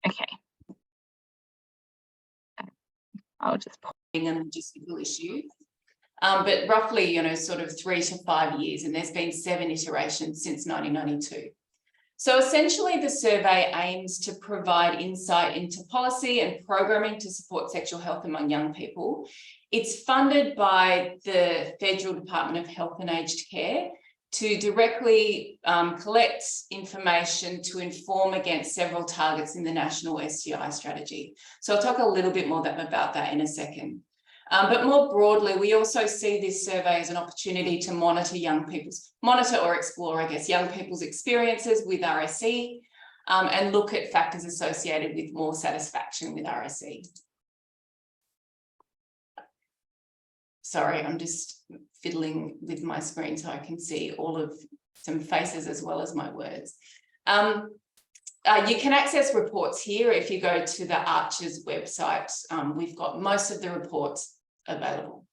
Okay. I'll just pop and logistical issues. But roughly, sort of 3 to 5 years, and there's been 7 iterations since 1992. So essentially, the survey aims to provide insight into policy and programming to support sexual health among young people. It's funded by the Federal Department of Health and Aged Care to directly collect information to inform against several targets in the National STI Strategy. So I'll talk a little bit more about that in a second. But more broadly, we also see this survey as an opportunity to monitor or explore, I guess, young people's experiences with RSE and look at factors associated with more satisfaction with RSE. Sorry, I'm just fiddling with my screen so I can see all of some faces as well as my words. You can access reports here if you go to the Archer's website. We've got most of the reports available.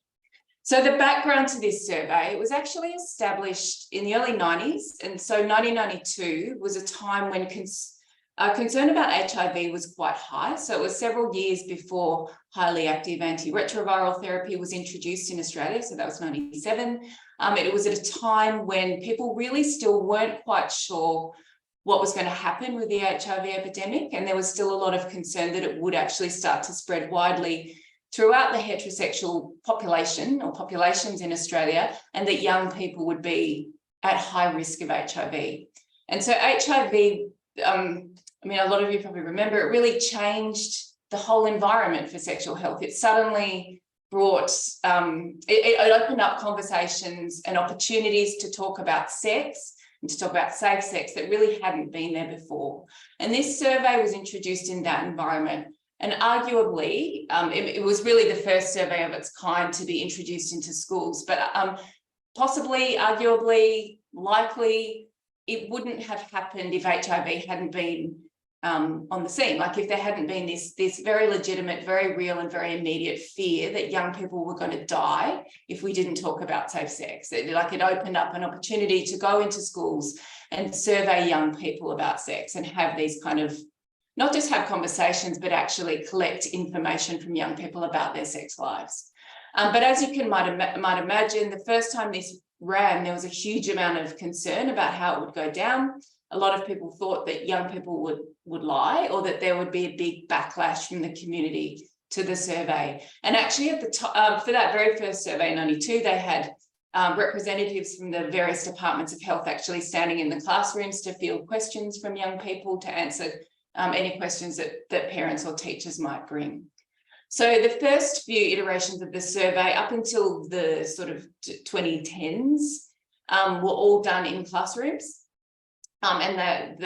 So the background to this survey, it was actually established in the early 90s. And so 1992 was a time when concern about HIV was quite high. So it was several years before highly active antiretroviral therapy was introduced in Australia. So that was 97. It was at a time when people really still weren't quite sure what was going to happen with the HIV epidemic. And there was still a lot of concern that it would actually start to spread widely throughout the heterosexual population or populations in Australia, and that young people would be at high risk of HIV. And so HIV, a lot of you probably remember, it really changed the whole environment for sexual health. It suddenly brought, it opened up conversations and opportunities to talk about sex and to talk about safe sex that really hadn't been there before. And this survey was introduced in that environment. And arguably, it was really the first survey of its kind to be introduced into schools, but possibly, arguably, likely, it wouldn't have happened if HIV hadn't been on the scene. Like if there hadn't been this very legitimate, very real and very immediate fear that young people were going to die if we didn't talk about safe sex. It opened up an opportunity to go into schools and survey young people about sex and have these kind of, not just have conversations, but actually collect information from young people about their sex lives. But as you might imagine, the first time this ran, there was a huge amount of concern about how it would go down. A lot of people thought that young people would lie, or that there would be a big backlash from the community to the survey. And actually at the time, for that very first survey in 92, they had representatives from the various departments of health actually standing in the classrooms to field questions from young people to answer any questions that parents or teachers might bring. So the first few iterations of the survey up until the sort of 2010s were all done in classrooms. And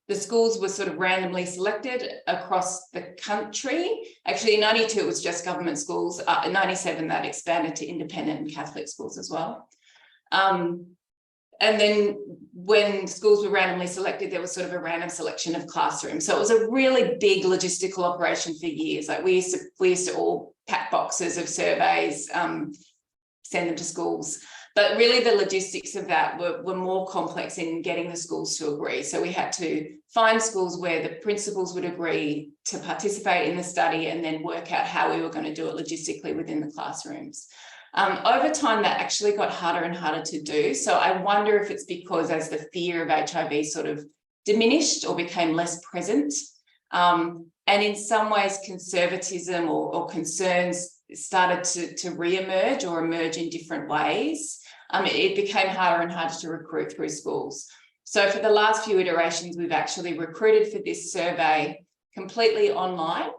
the schools were sort of randomly selected across the country. Actually, in 92, it was just government schools. In 97, that expanded to independent and Catholic schools as well. And then when schools were randomly selected, there was sort of a random selection of classrooms. So it was a really big logistical operation for years. Like we used to all pack boxes of surveys, send them to schools. But really the logistics of that were more complex in getting the schools to agree. So we had to find schools where the principals would agree to participate in the study and then work out how we were going to do it logistically within the classrooms. Over time, that actually got harder and harder to do. So I wonder if it's because as the fear of HIV sort of diminished or became less present, and in some ways conservatism or concerns started to re-emerge or emerge in different ways, it became harder and harder to recruit through schools. So for the last few iterations, we've actually recruited for this survey completely online.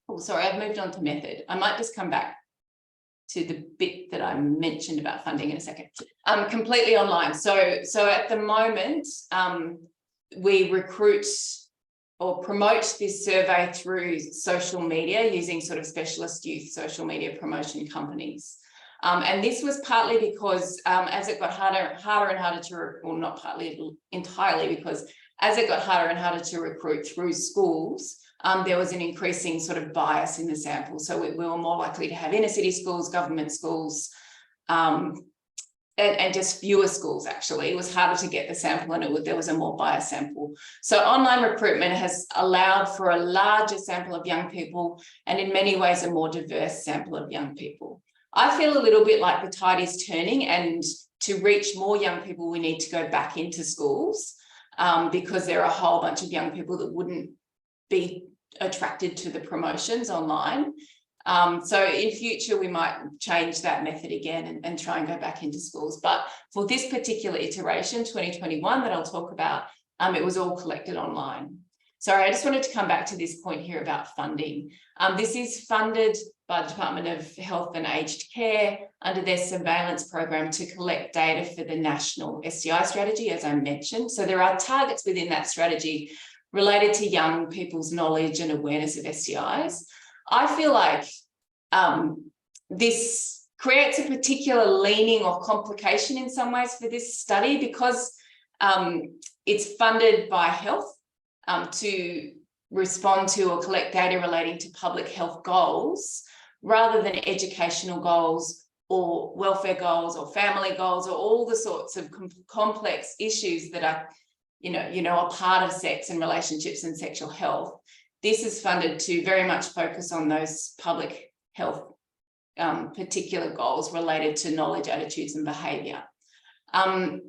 Oh, sorry, I've moved on to method. I might just come back to the bit that I mentioned about funding in a second. Completely online. So at the moment, we recruit or promote this survey through social media using sort of specialist youth social media promotion companies. And this was partly because as it got harder and harder to, well, not partly, entirely, because as it got harder and harder to recruit through schools, there was an increasing sort of bias in the sample. So we were more likely to have inner city schools, government schools, and just fewer schools, actually. It was harder to get the sample, and there was a more biased sample. So online recruitment has allowed for a larger sample of young people, and in many ways a more diverse sample of young people. I feel a little bit like the tide is turning, and to reach more young people, we need to go back into schools, because there are a whole bunch of young people that wouldn't be attracted to the promotions online. So in future, we might change that method again and try and go back into schools. But for this particular iteration, 2021, that I'll talk about, it was all collected online. Sorry, I just wanted to come back to this point here about funding. This is funded by the Department of Health and Aged Care under their surveillance program to collect data for the national STI strategy, as I mentioned. So there are targets within that strategy related to young people's knowledge and awareness of STIs. I feel like this creates a particular leaning or complication in some ways for this study, because it's funded by health to respond to or collect data relating to public health goals, rather than educational goals or welfare goals or family goals, or all the sorts of complex issues that are, a part of sex and relationships and sexual health. This is funded to very much focus on those public health particular goals related to knowledge, attitudes, and behaviour. And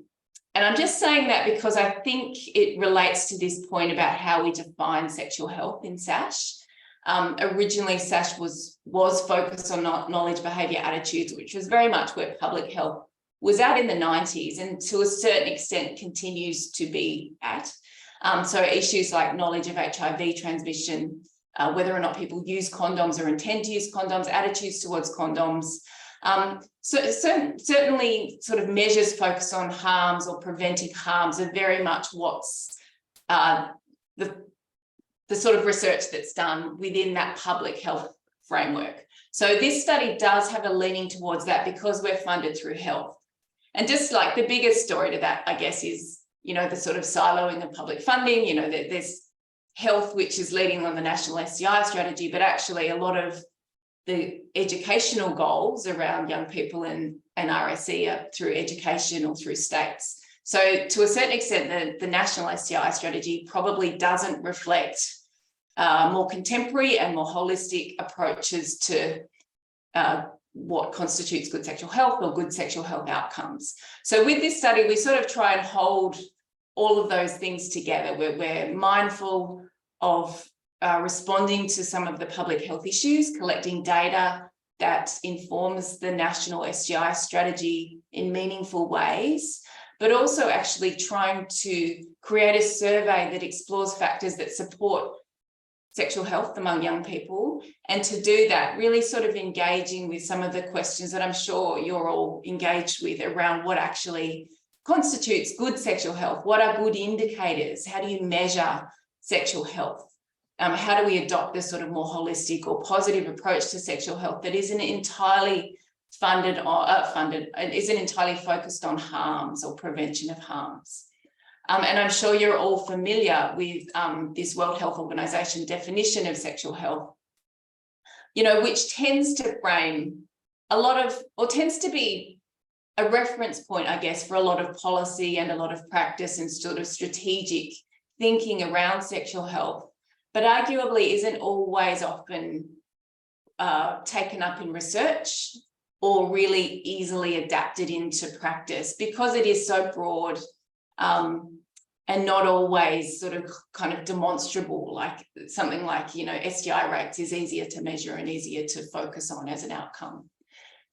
I'm just saying that because I think it relates to this point about how we define sexual health in SSASH. Originally, SSASH was focused on knowledge, behaviour, attitudes, which was very much where public health was at in the 90s, and to a certain extent continues to be at. So issues like knowledge of HIV transmission, whether or not people use condoms or intend to use condoms, attitudes towards condoms. So certainly sort of measures focused on harms or preventing harms are very much what's the sort of research that's done within that public health framework. So this study does have a leaning towards that because we're funded through health. And just like the biggest story to that, I guess, is, the sort of siloing of public funding. There's health, which is leading on the national STI strategy, but actually a lot of the educational goals around young people and RSE are through education or through states. So to a certain extent, the national STI strategy probably doesn't reflect more contemporary and more holistic approaches to what constitutes good sexual health or good sexual health outcomes. So with this study, we sort of try and hold all of those things together. We're mindful of responding to some of the public health issues, collecting data that informs the national STI strategy in meaningful ways, but also actually trying to create a survey that explores factors that support sexual health among young people. And to do that, really sort of engaging with some of the questions that I'm sure you're all engaged with around what actually constitutes good sexual health. What are good indicators? How do you measure sexual health? How do we adopt this sort of more holistic or positive approach to sexual health that isn't entirely isn't entirely focused on harms or prevention of harms? And I'm sure you're all familiar with this World Health Organization definition of sexual health, which tends to frame tends to be a reference point, I guess, for a lot of policy and a lot of practice and sort of strategic thinking around sexual health, but arguably isn't always often taken up in research or really easily adapted into practice because it is so broad and not always sort of kind of demonstrable, like something like, STI rates is easier to measure and easier to focus on as an outcome.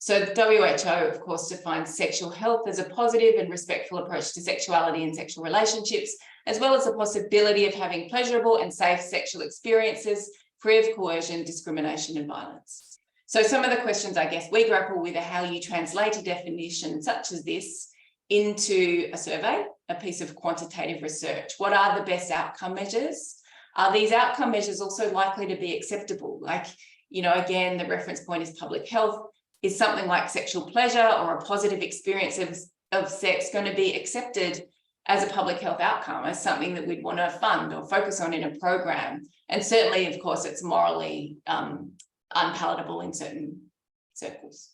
So the WHO, of course, defines sexual health as a positive and respectful approach to sexuality and sexual relationships, as well as the possibility of having pleasurable and safe sexual experiences, free of coercion, discrimination, and violence. So some of the questions I guess we grapple with are how you translate a definition such as this into a survey, a piece of quantitative research. What are the best outcome measures? Are these outcome measures also likely to be acceptable? Like, again, the reference point is public health. Is something like sexual pleasure or a positive experience of sex going to be accepted as a public health outcome, as something that we'd want to fund or focus on in a program? And certainly, of course, it's morally unpalatable in certain circles.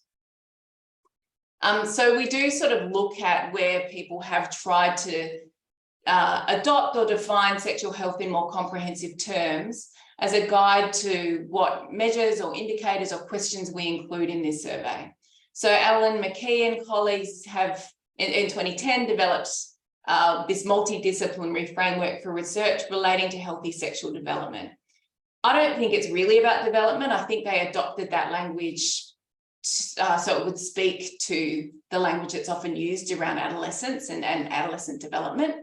So we do sort of look at where people have tried to adopt or define sexual health in more comprehensive terms as a guide to what measures or indicators or questions we include in this survey. So Alan McKee and colleagues have in 2010 developed this multidisciplinary framework for research relating to healthy sexual development. I don't think it's really about development. I think they adopted that language so it would speak to the language that's often used around adolescence and adolescent development.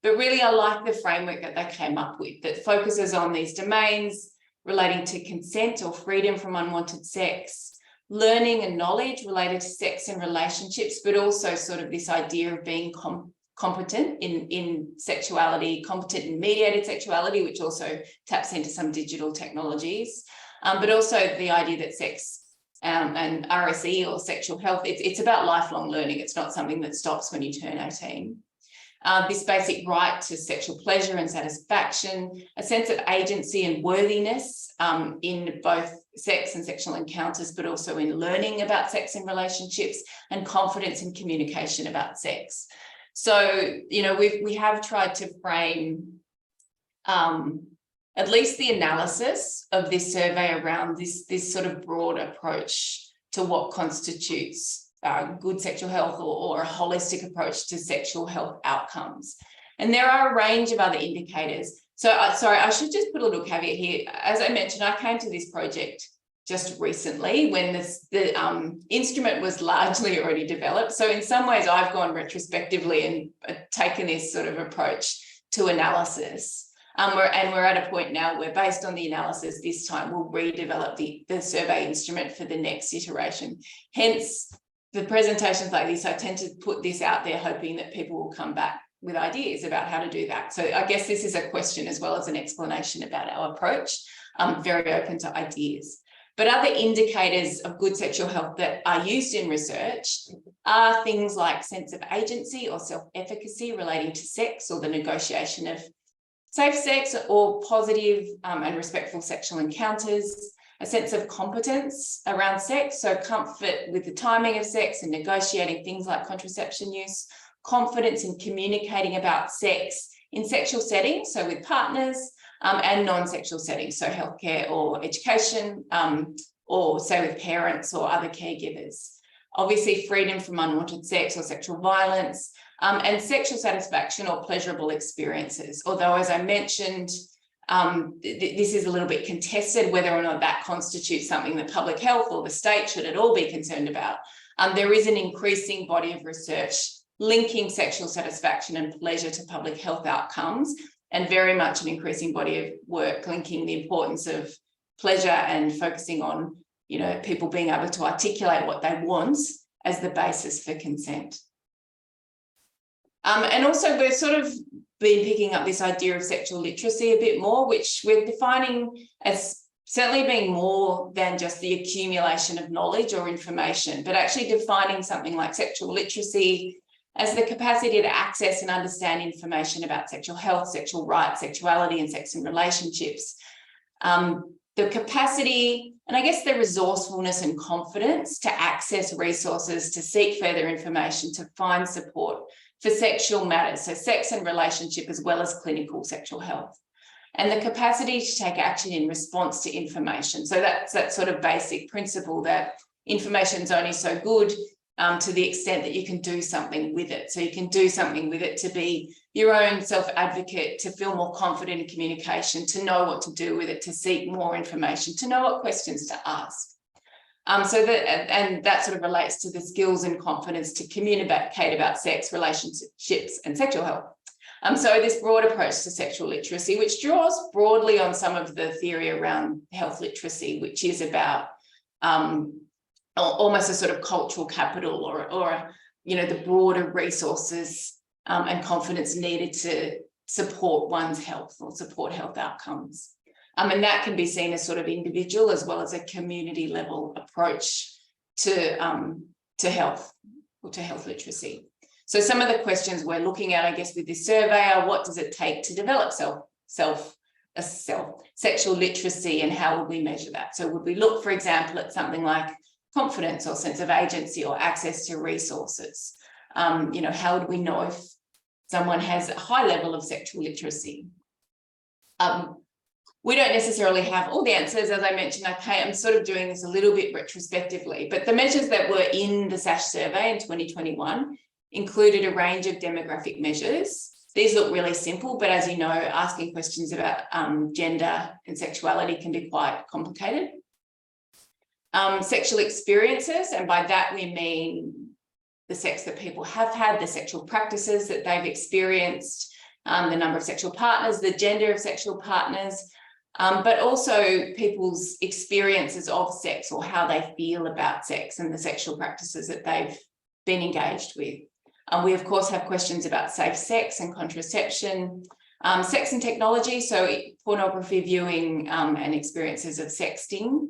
But really, I like the framework that they came up with that focuses on these domains relating to consent or freedom from unwanted sex, learning and knowledge related to sex and relationships, but also sort of this idea of being competent in sexuality, competent in mediated sexuality, which also taps into some digital technologies, but also the idea that sex and RSE or sexual health, it's about lifelong learning. It's not something that stops when you turn 18. This basic right to sexual pleasure and satisfaction, a sense of agency and worthiness in both sex and sexual encounters, but also in learning about sex and relationships, and confidence in communication about sex. So, you know, we have tried to frame at least the analysis of this survey around this sort of broad approach to what constitutes good sexual health or a holistic approach to sexual health outcomes. And there are a range of other indicators. So, sorry, I should just put a little caveat here. As I mentioned, I came to this project just recently when the instrument was largely already developed. So in some ways, I've gone retrospectively and taken this sort of approach to analysis. We're at a point now where, based on the analysis this time, we'll redevelop the survey instrument for the next iteration. Hence, the presentations like this, I tend to put this out there hoping that people will come back with ideas about how to do that. So I guess this is a question as well as an explanation about our approach. I'm very open to ideas. But other indicators of good sexual health that are used in research are things like sense of agency or self-efficacy relating to sex or the negotiation of safe sex or positive and respectful sexual encounters, a sense of competence around sex, so comfort with the timing of sex and negotiating things like contraception use, confidence in communicating about sex in sexual settings, so with partners, and non-sexual settings, so healthcare or education, or say with parents or other caregivers. Obviously, freedom from unwanted sex or sexual violence, and sexual satisfaction or pleasurable experiences. Although, as I mentioned, this is a little bit contested whether or not that constitutes something that public health or the state should at all be concerned about. There is an increasing body of research linking sexual satisfaction and pleasure to public health outcomes, and very much an increasing body of work linking the importance of pleasure and focusing on, you know, people being able to articulate what they want as the basis for consent. And also we're sort of been picking up this idea of sexual literacy a bit more, which we're defining as certainly being more than just the accumulation of knowledge or information, but actually defining something like sexual literacy as the capacity to access and understand information about sexual health, sexual rights, sexuality, and sex and relationships. The capacity, and I guess the resourcefulness and confidence to access resources, to seek further information, to find support for sexual matters, so sex and relationship as well as clinical sexual health. And the capacity to take action in response to information. So that's that sort of basic principle that information is only so good to the extent that you can do something with it. So you can do something with it to be your own self-advocate, to feel more confident in communication, to know what to do with it, to seek more information, to know what questions to ask. So that sort of relates to the skills and confidence to communicate about sex, relationships, and sexual health. So this broad approach to sexual literacy, which draws broadly on some of the theory around health literacy, which is about almost a sort of cultural capital or you know, the broader resources and confidence needed to support one's health or support health outcomes. And that can be seen as sort of individual as well as a community level approach to health or to health literacy. So some of the questions we're looking at, I guess, with this survey are: what does it take to develop sexual literacy, and how would we measure that? So would we look, for example, at something like confidence or sense of agency or access to resources. You know, how do we know if someone has a high level of sexual literacy? We don't necessarily have all the answers, as I mentioned. I'm sort of doing this a little bit retrospectively, but the measures that were in the SSASH survey in 2021 included a range of demographic measures. These look really simple, but as you know, asking questions about gender and sexuality can be quite complicated. Sexual experiences, and by that we mean the sex that people have had, the sexual practices that they've experienced, the number of sexual partners, the gender of sexual partners, but also people's experiences of sex or how they feel about sex and the sexual practices that they've been engaged with. We, of course, have questions about safe sex and contraception, sex and technology, so pornography viewing and experiences of sexting.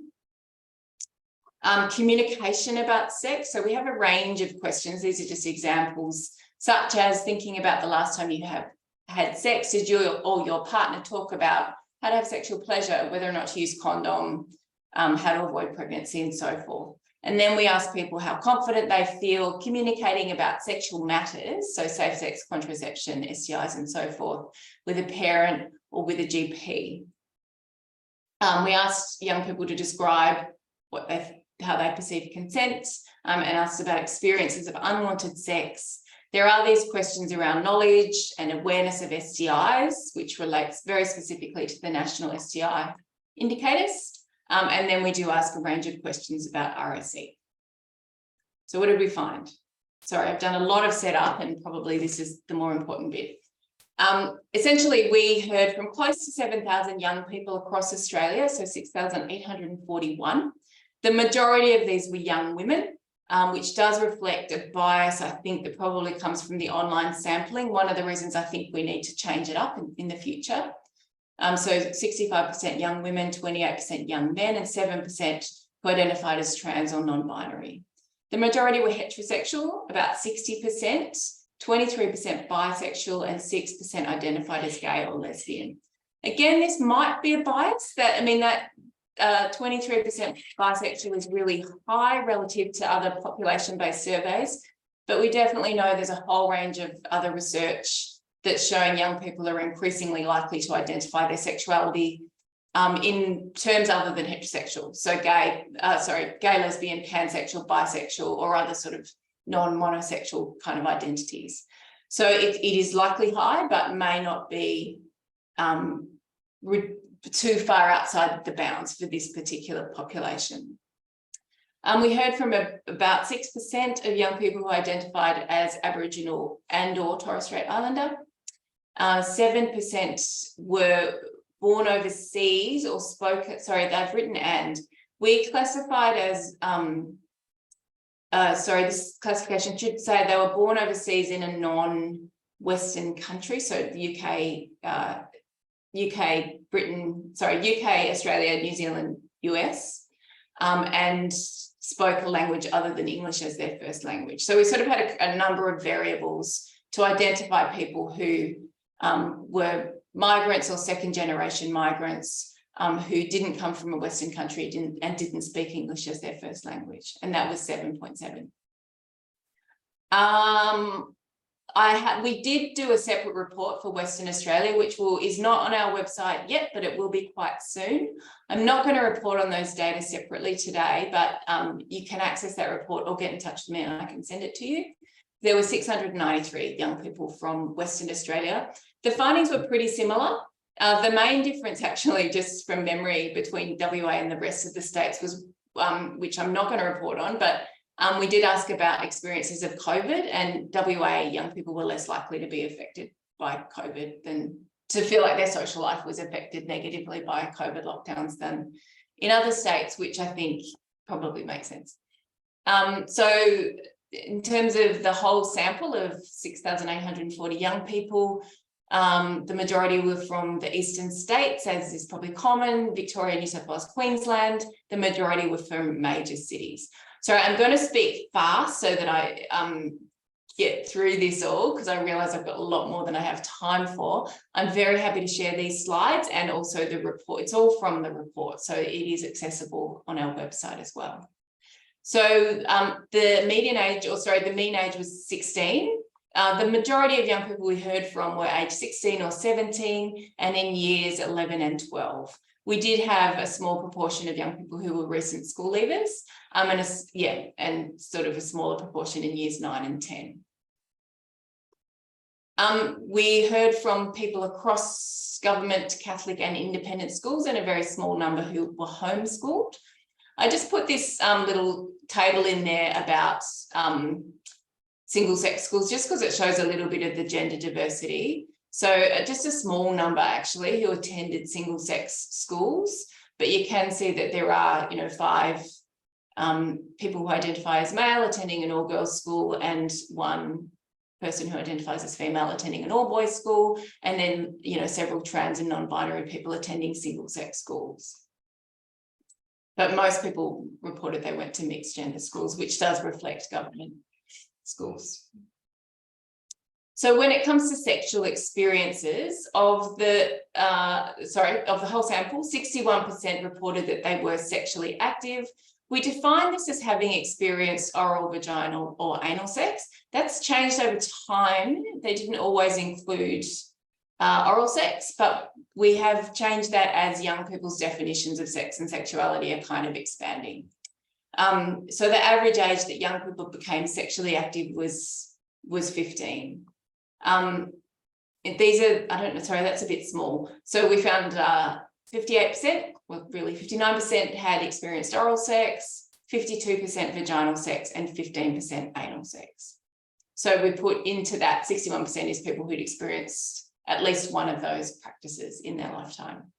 Communication about sex. So we have a range of questions. These are just examples, such as thinking about the last time you have had sex. Did you or your partner talk about how to have sexual pleasure, whether or not to use condom, how to avoid pregnancy, and so forth. And then we ask people how confident they feel communicating about sexual matters, so safe sex, contraception, STIs, and so forth, with a parent or with a GP. We asked young people to describe how they perceive consent, and asked about experiences of unwanted sex. There are these questions around knowledge and awareness of STIs, which relates very specifically to the national STI indicators. And then we do ask a range of questions about RSE. So what did we find? Sorry, I've done a lot of setup, and probably this is the more important bit. Essentially, we heard from close to 7,000 young people across Australia, so 6,841. The majority of these were young women, which does reflect a bias, I think, that probably comes from the online sampling. One of the reasons I think we need to change it up in the future. So 65% young women, 28% young men, and 7% who identified as trans or non-binary. The majority were heterosexual, about 60%, 23% bisexual, and 6% identified as gay or lesbian. Again, this might be a bias that 23% bisexual is really high relative to other population-based surveys, but we definitely know there's a whole range of other research that's showing young people are increasingly likely to identify their sexuality in terms other than heterosexual. So gay, lesbian, pansexual, bisexual, or other sort of non-monosexual kind of identities. So it is likely high, but may not be too far outside the bounds for this particular population. We heard from about 6% of young people who identified as Aboriginal and or Torres Strait Islander. 7% were born overseas or they've written and. We classified as, this classification should say they were born overseas in a non-Western country, so the UK, Australia, New Zealand, US, and spoke a language other than English as their first language. So we sort of had a number of variables to identify people who were migrants or second generation migrants who didn't come from a Western country and didn't speak English as their first language. And that was 7.7. We did do a separate report for Western Australia, which is not on our website yet, but it will be quite soon. I'm not going to report on those data separately today, but you can access that report or get in touch with me and I can send it to you. There were 693 young people from Western Australia. The findings were pretty similar. The main difference, actually, just from memory between WA and the rest of the states was, which I'm not going to report on, but we did ask about experiences of COVID, and WA young people were less likely to be affected by COVID than to feel like their social life was affected negatively by COVID lockdowns than in other states, which I think probably makes sense. So in terms of the whole sample of 6,840 young people, the majority were from the eastern states, as is probably common, Victoria, New South Wales, Queensland. The majority were from major cities. So I'm going to speak fast so that I get through this all, because I realise I've got a lot more than I have time for. I'm very happy to share these slides and also the report. It's all from the report, so it is accessible on our website as well. So the mean age was 16. The majority of young people we heard from were age 16 or 17, and in years 11 and 12. We did have a small proportion of young people who were recent school leavers, and sort of a smaller proportion in years 9 and 10. We heard from people across government, Catholic and independent schools, and a very small number who were homeschooled. I just put this little table in there about single-sex schools, just because it shows a little bit of the gender diversity. So just a small number actually who attended single-sex schools, but you can see that there are, 5 people who identify as male attending an all-girls school, and 1 person who identifies as female attending an all-boys school, and then, several trans and non-binary people attending single-sex schools. But most people reported they went to mixed gender schools, which does reflect government schools. So when it comes to sexual experiences of the whole sample, 61% reported that they were sexually active. We define this as having experienced oral, vaginal, or anal sex. That's changed over time. They didn't always include oral sex, but we have changed that as young people's definitions of sex and sexuality are kind of expanding. So the average age that young people became sexually active was 15. These are, that's a bit small. So we found 58%, well, really 59% had experienced oral sex, 52% vaginal sex, and 15% anal sex. So we put into that 61% is people who'd experienced at least one of those practices in their lifetime.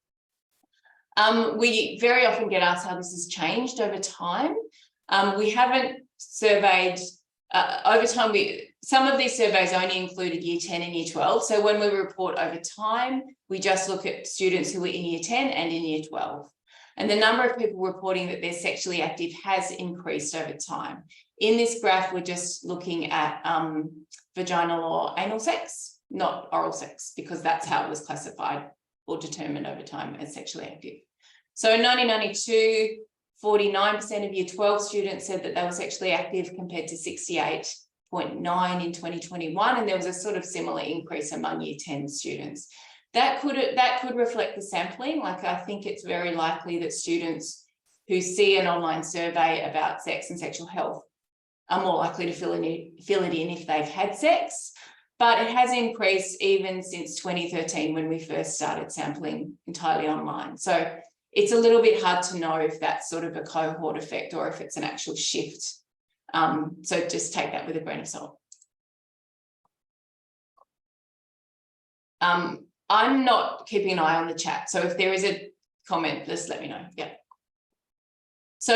We very often get asked how this has changed over time. We haven't surveyed over time. Some of these surveys only included year 10 and year 12. So when we report over time, we just look at students who were in year 10 and in year 12. And the number of people reporting that they're sexually active has increased over time. In this graph, we're just looking at vaginal or anal sex, not oral sex, because that's how it was classified or determined over time as sexually active. So in 1992, 49% of year 12 students said that they were sexually active, compared to 68.9% in 2021. And there was a sort of similar increase among year 10 students. That could reflect the sampling. Like, I think it's very likely that students who see an online survey about sex and sexual health are more likely to fill it in if they've had sex. But it has increased even since 2013, when we first started sampling entirely online. So it's a little bit hard to know if that's sort of a cohort effect or if it's an actual shift. So just take that with a grain of salt. I'm not keeping an eye on the chat, so if there is a comment, just let me know. Yeah. So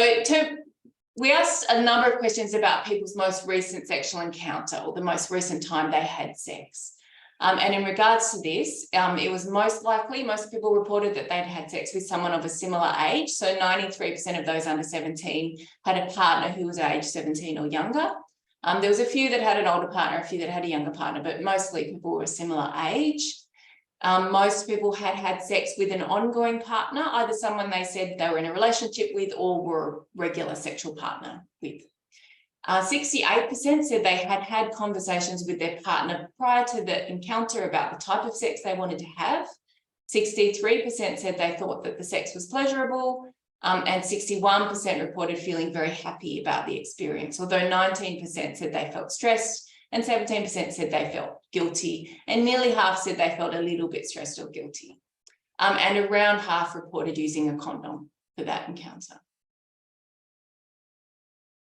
we asked a number of questions about people's most recent sexual encounter, or the most recent time they had sex. And in regards to this, it was most people reported that they'd had sex with someone of a similar age. So 93% of those under 17 had a partner who was age 17 or younger. There was a few that had an older partner, a few that had a younger partner, but mostly people were a similar age. Most people had had sex with an ongoing partner, either someone they said they were in a relationship with or were a regular sexual partner with. 68% said they had had conversations with their partner prior to the encounter about the type of sex they wanted to have. 63% said they thought that the sex was pleasurable, and 61% reported feeling very happy about the experience, although 19% said they felt stressed, and 17% said they felt guilty, and nearly half said they felt a little bit stressed or guilty. And around half reported using a condom for that encounter.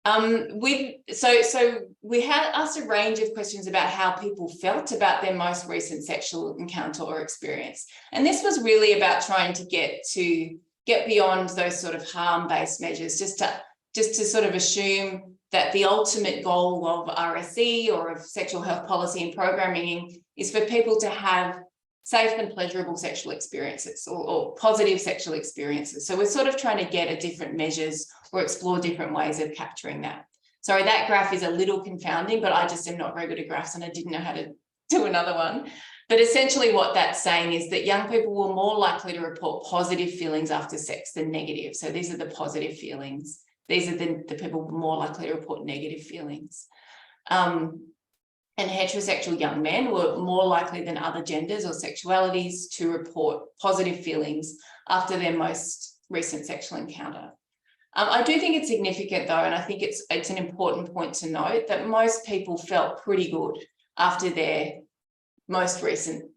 So we had asked a range of questions about how people felt about their most recent sexual encounter or experience. And this was really about trying to get beyond those sort of harm-based measures, just to sort of assume that the ultimate goal of RSE or of sexual health policy and programming is for people to have safe and pleasurable sexual experiences, or positive sexual experiences. So we're sort of trying to get at different measures or explore different ways of capturing that. Sorry, that graph is a little confounding, but I just am not very good at graphs and I didn't know how to do another one. But essentially what that's saying is that young people were more likely to report positive feelings after sex than negative. So these are the positive feelings these are the people more likely to report negative feelings. And heterosexual young men were more likely than other genders or sexualities to report positive feelings after their most recent sexual encounter. I do think it's significant though, and I think it's an important point to note that most people felt pretty good after their most recent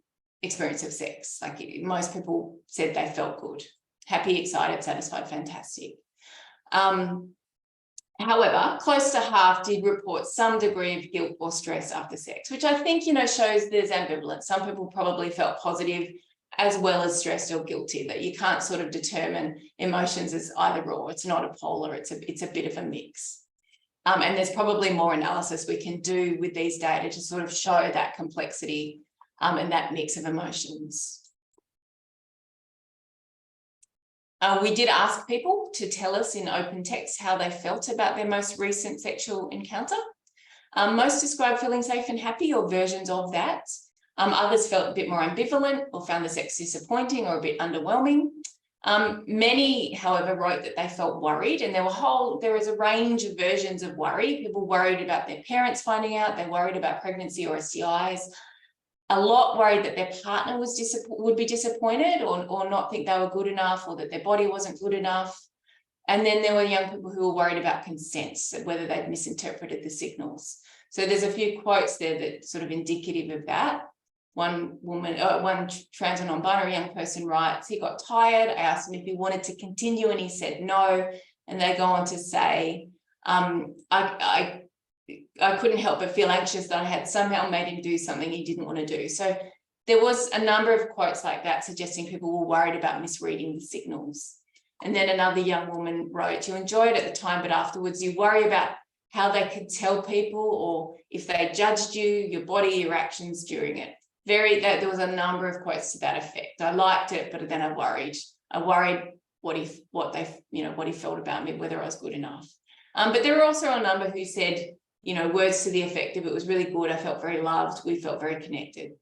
experience of sex. Like most people said they felt good, happy, excited, satisfied, fantastic. However, close to half did report some degree of guilt or stress after sex, which I think, shows there's ambivalence. Some people probably felt positive as well as stressed or guilty, that you can't sort of determine emotions as either or. It's not a polar, it's a bit of a mix. And there's probably more analysis we can do with these data to sort of show that complexity and that mix of emotions. We did ask people to tell us in open text how they felt about their most recent sexual encounter. Most described feeling safe and happy or versions of that. Others felt a bit more ambivalent or found the sex disappointing or a bit underwhelming. Many, however, wrote that they felt worried, and there was a range of versions of worry. People worried about their parents finding out, they worried about pregnancy or STIs. A lot worried that their partner would be disappointed or not think they were good enough, or that their body wasn't good enough. And then there were young people who were worried about consent, whether they'd misinterpreted the signals. So there's a few quotes there that sort of indicative of that. One trans or non-binary young person writes, he got tired. I asked him if he wanted to continue and he said no. And they go on to say, I couldn't help but feel anxious that I had somehow made him do something he didn't want to do. So there was a number of quotes like that suggesting people were worried about misreading the signals. And then another young woman wrote, you enjoy it at the time, but afterwards you worry about how they could tell people or if they judged you, your body, your actions during it. There was a number of quotes to that effect. I liked it, but then I worried. I worried what he felt about me, whether I was good enough. But there were also a number who said, words to the effect of it was really good. I felt very loved. We felt very connected.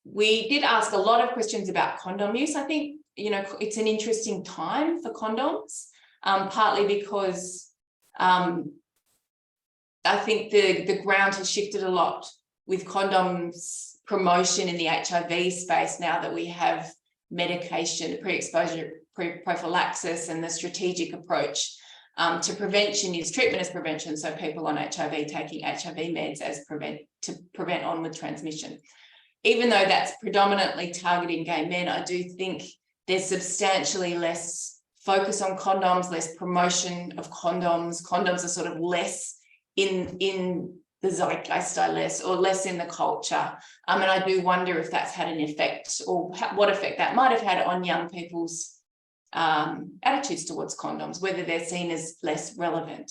We did ask a lot of questions about condom use. I think, it's an interesting time for condoms, partly because I think the ground has shifted a lot with condoms promotion in the HIV space now that we have medication, pre-exposure prophylaxis, and the strategic approach to prevention is treatment as prevention. So people on HIV taking HIV meds to prevent onward transmission. Even though that's predominantly targeting gay men, I do think there's substantially less focus on condoms, less promotion of condoms. Condoms are sort of less in the zeitgeist, or less in the culture. And I do wonder if that's had an effect, or what effect that might have had on young people's attitudes towards condoms, whether they're seen as less relevant.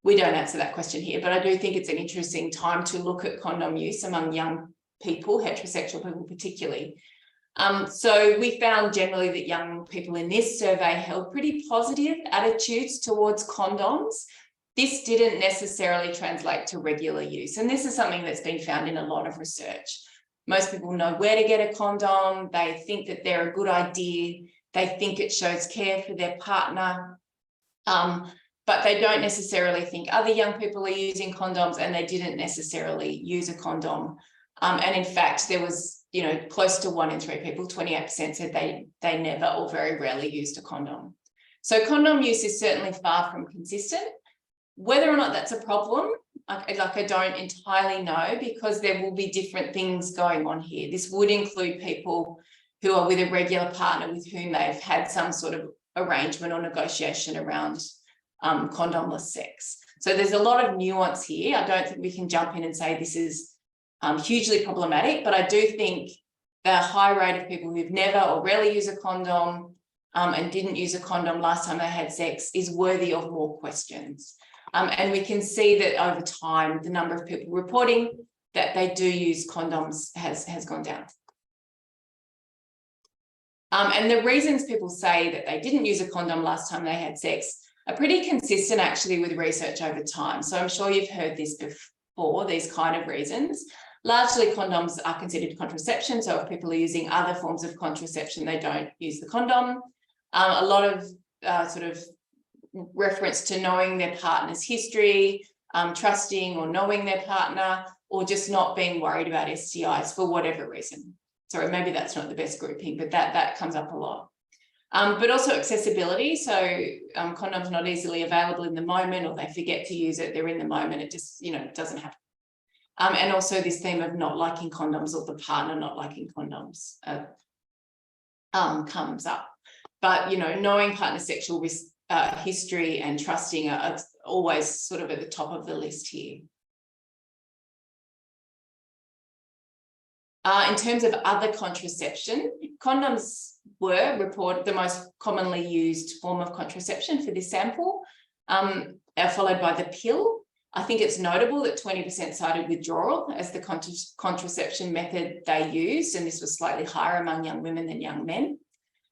We don't answer that question here, but I do think it's an interesting time to look at condom use among young people, heterosexual people particularly. So we found generally that young people in this survey held pretty positive attitudes towards condoms. This didn't necessarily translate to regular use. And this is something that's been found in a lot of research. Most people know where to get a condom. They think that they're a good idea. They think it shows care for their partner. But they don't necessarily think other young people are using condoms, and they didn't necessarily use a condom. And in fact, there was, close to 1 in 3 people, 28% said they never or very rarely used a condom. So condom use is certainly far from consistent. Whether or not that's a problem, I don't entirely know, because there will be different things going on here. This would include people who are with a regular partner with whom they've had some sort of arrangement or negotiation around condomless sex. So there's a lot of nuance here. I don't think we can jump in and say this is hugely problematic, but I do think the high rate of people who've never or rarely used a condom and didn't use a condom last time they had sex is worthy of more questions. And we can see that over time, the number of people reporting that they do use condoms has gone down. And the reasons people say that they didn't use a condom last time they had sex are pretty consistent actually with research over time. So I'm sure you've heard this before, these kind of reasons. Largely condoms are considered contraception. So if people are using other forms of contraception, they don't use the condom. A lot of sort of reference to knowing their partner's history, trusting or knowing their partner, or just not being worried about STIs for whatever reason. Sorry, maybe that's not the best grouping, but that comes up a lot. But also accessibility. So condoms not easily available in the moment, or they forget to use it, they're in the moment, it just, it doesn't happen. And also this theme of not liking condoms, or the partner not liking condoms comes up. But, knowing partner sexual history and trusting are always sort of at the top of the list here. In terms of other contraception, condoms were reported the most commonly used form of contraception for this sample, followed by the pill. I think it's notable that 20% cited withdrawal as the contraception method they used, and this was slightly higher among young women than young men.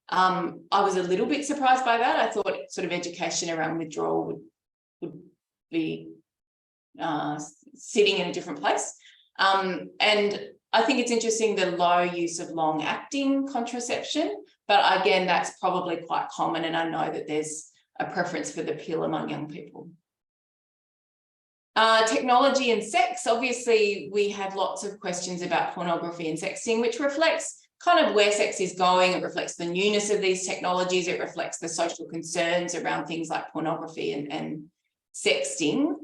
I was a little bit surprised by that. I thought sort of education around withdrawal would be sitting in a different place. And I think it's interesting the low use of long-acting contraception, but again, that's probably quite common, and I know that there's a preference for the pill among young people. Technology and sex. Obviously, we had lots of questions about pornography and sexting, which reflects kind of where sex is going. It reflects the newness of these technologies. It reflects the social concerns around things like pornography and sexting.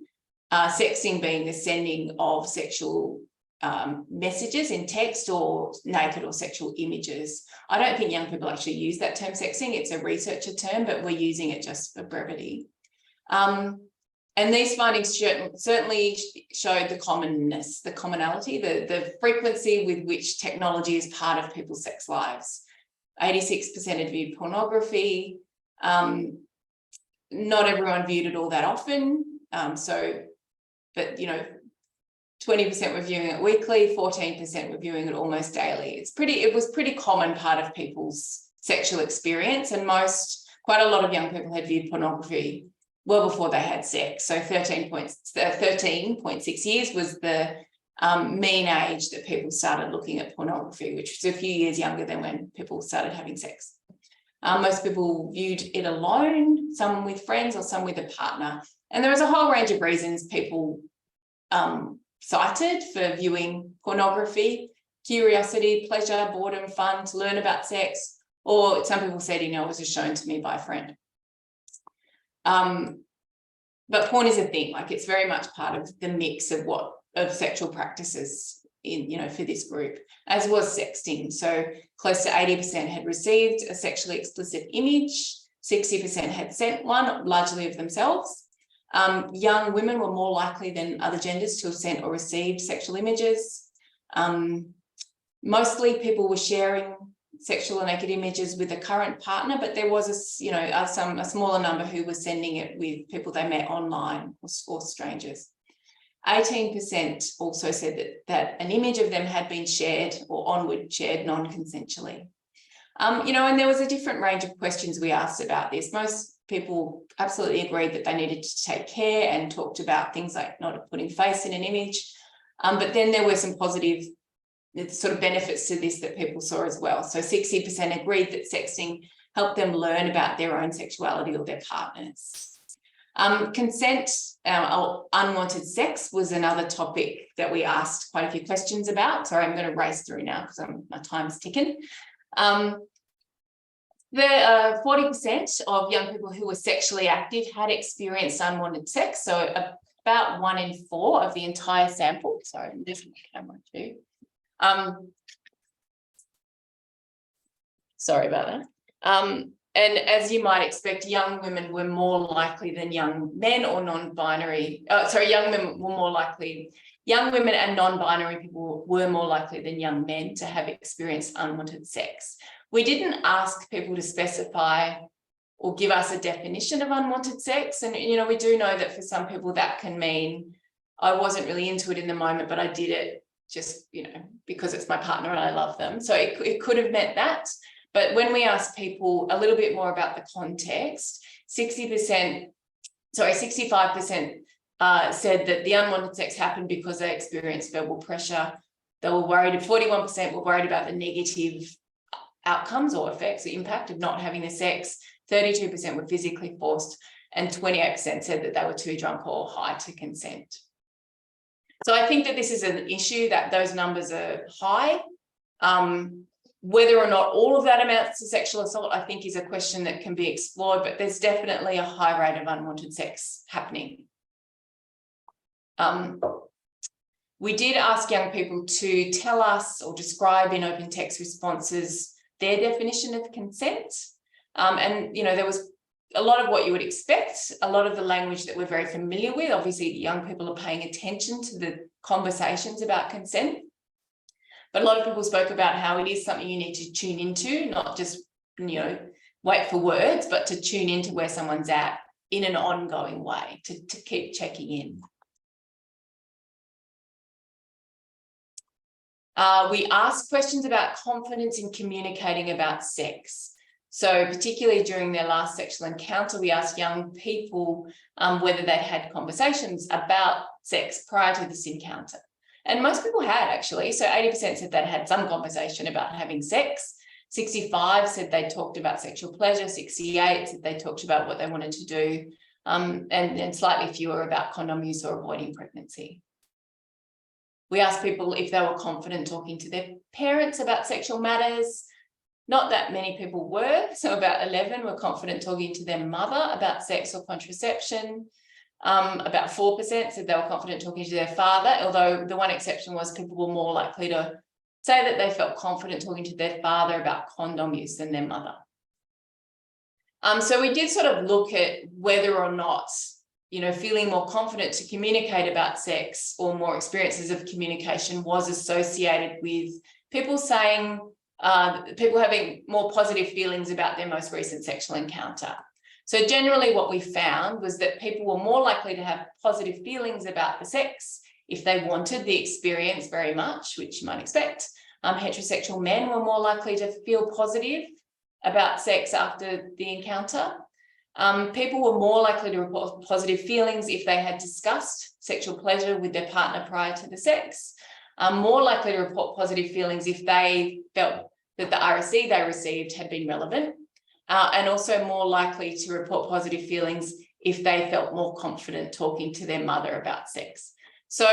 Sexting being the sending of sexual messages in text or naked or sexual images. I don't think young people actually use that term sexting. It's a researcher term, but we're using it just for brevity. And these findings certainly showed the commonality, the frequency with which technology is part of people's sex lives. 86% had viewed pornography. Not everyone viewed it all that often. But 20% were viewing it weekly, 14% were viewing it almost daily. It was pretty common part of people's sexual experience, and quite a lot of young people had viewed pornography well before they had sex. So 13.6 years was the mean age that people started looking at pornography, which was a few years younger than when people started having sex. Most people viewed it alone, some with friends or some with a partner. And there was a whole range of reasons people cited for viewing pornography: curiosity, pleasure, boredom, fun, to learn about sex, or some people said, it was just shown to me by a friend. But porn is a thing, like it's very much part of the mix of sexual practices for this group, as was sexting. So close to 80% had received a sexually explicit image, 60% had sent one, largely of themselves. Young women were more likely than other genders to have sent or received sexual images. Mostly people were sharing sexual or naked images with a current partner, but there was a smaller number who were sending it with people they met online or strangers. 18% also said that an image of them had been shared or onward shared non-consensually. And there was a different range of questions we asked about this. Most people absolutely agreed that they needed to take care and talked about things like not putting face in an image. But then there were some positive sort of benefits to this that people saw as well. So 60% agreed that sexting helped them learn about their own sexuality or their partners. Consent or unwanted sex was another topic that we asked quite a few questions about. Sorry, I'm going to race through now because my time's ticking. The 40% of young people who were sexually active had experienced unwanted sex. So about 1 in 4 of the entire sample. Sorry, I'm just on the camera too. Sorry about that. And as you might expect, young women were more likely than young men or non-binary. Young women and non-binary people were more likely than young men to have experienced unwanted sex. We didn't ask people to specify or give us a definition of unwanted sex. And, we do know that for some people that can mean I wasn't really into it in the moment, but I did it just, because it's my partner and I love them. So it could have meant that. But when we asked people a little bit more about the context, 65% said that the unwanted sex happened because they experienced verbal pressure. They were worried, 41% were worried about the negative outcomes or effects, the impact of not having the sex. 32% were physically forced, and 28% said that they were too drunk or high to consent. So I think that this is an issue, that those numbers are high. Whether or not all of that amounts to sexual assault, I think, is a question that can be explored, but there's definitely a high rate of unwanted sex happening. We did ask young people to tell us or describe in open text responses their definition of consent. And, you know, there was a lot of what you would expect, a lot of the language that we're very familiar with. Obviously, young people are paying attention to the conversations about consent. But a lot of people spoke about how it is something you need to tune into, not just, you know, wait for words, but to tune into where someone's at in an ongoing way, to keep checking in. We asked questions about confidence in communicating about sex. So particularly during their last sexual encounter, we asked young people whether they had conversations about sex prior to this encounter. And most people had, actually. So 80% said they'd had some conversation about having sex. 65 said they talked about sexual pleasure. 68 said they talked about what they wanted to do. And slightly fewer about condom use or avoiding pregnancy. We asked people if they were confident talking to their parents about sexual matters. Not that many people were. So about 11 were confident talking to their mother about sex or contraception. About 4% said they were confident talking to their father, although the one exception was people were more likely to say that they felt confident talking to their father about condom use than their mother. So we did sort of look at whether or not, you know, feeling more confident to communicate about sex or more experiences of communication was associated with people saying, people having more positive feelings about their most recent sexual encounter. So generally what we found was that people were more likely to have positive feelings about the sex if they wanted the experience very much, which you might expect. Heterosexual men were more likely to feel positive about sex after the encounter. People were more likely to report positive feelings if they had discussed sexual pleasure with their partner prior to the sex. More likely to report positive feelings if they felt that the RSE they received had been relevant. And also more likely to report positive feelings if they felt more confident talking to their mother about sex. So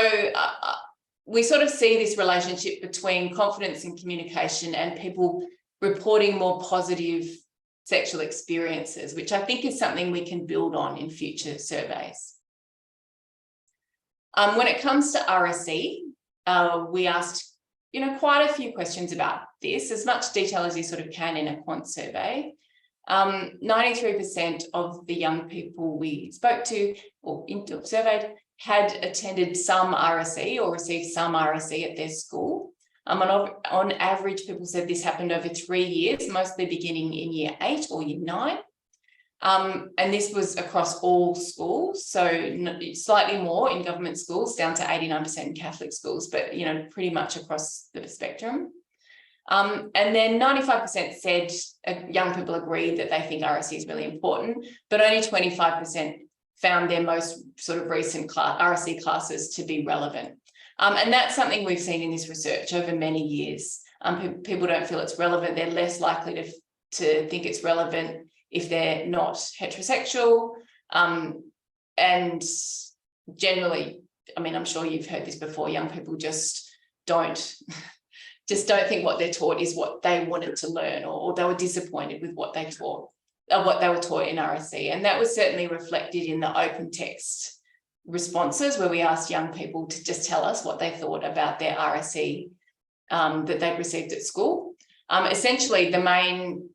we sort of see this relationship between confidence in communication and people reporting more positive sexual experiences, which I think is something we can build on in future surveys. When it comes to RSE, we asked, you know, quite a few questions about this, as much detail as you sort of can in a quant survey. 93% of the young people we spoke to or surveyed had attended some RSE or received some RSE at their school. On average, people said this happened over 3 years, mostly beginning in year 8 or year 9. And this was across all schools, so slightly more in government schools, down to 89% in Catholic schools, but, you know, pretty much across the spectrum. And then 95% said young people agreed that they think RSE is really important, but only 25% found their most sort of recent RSE classes to be relevant. And that's something we've seen in this research over many years. People don't feel it's relevant. They're less likely to think it's relevant if they're not heterosexual. And generally, I mean, I'm sure you've heard this before, young people just don't think what they're taught is what they wanted to learn, or they were disappointed with what they taught, or what they were taught in RSE. And that was certainly reflected in the open text responses, where we asked young people to just tell us what they thought about their RSE that they'd received at school. Essentially, the main